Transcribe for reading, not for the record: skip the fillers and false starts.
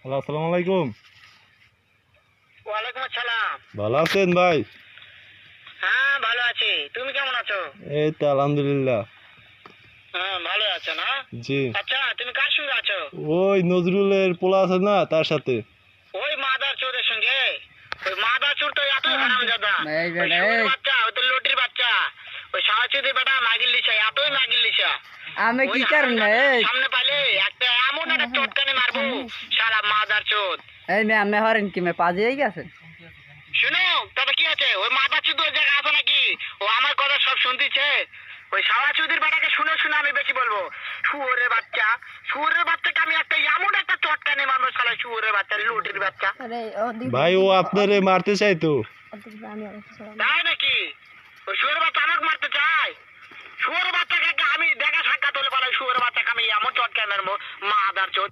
Hello, আসসালামু আলাইকুম। ওয়ালাইকুম আসসালাম। ভালো আছেন ভাই? হ্যাঁ ভালো আছি, তুমি কেমন আছো? এই তো আলহামদুলিল্লাহ। হ্যাঁ ভালো আছো না? জি, আচ্ছা তুমি কার সঙ্গে আছো? ওই নজরুলের পোলা আছে না, তার সাথে। ওই মাদার চোরের সঙ্গে? ওই মাদার চোর তো এতই হারামজাদা। এই ওই বেটা শুয়োরের এই, বাচ্চা, ওই তো লটির বাচ্চা, ওই সাহাচুদি বেটা মাগিল লিসা, এতই মাগিল লিসা। আমি ওই কি কারণে এই সামনে পাইলে একটা এমন একটা চটকানি মারবো, সারা মাদার চোদ। এই মে আমি হরেন কি মে পাজিয়ে গেছে। শুনো তবে কি আছে, ওই মাদার চোদ ওই জায়গায় আছে নাকি? ও আমার কথা সব শুনতেছে। ওই সাহাচুদির বেটাকে শুনে শুনে আমি বেশি বলবো। শুয়োরের বাচ্চা, শুয়োরের বাচ্চাকে আমি একটা এমন একটা চটকানি মারবো, শালা শুয়োরের বাচ্চা, লটির বাচ্চা। ভাই ও আপনারে মারতে চাইতো। তাই নাকি? ওই শুয়োরের বাচ্চা আমাকে মারতে চায়? শুয়োরের বাচ্চাকে আমি দেখা সাক্ষাৎ হলে বলে শুয়োরের বাচ্চাকে আমি এমন চটকানি মারবো, মাদার চোদ।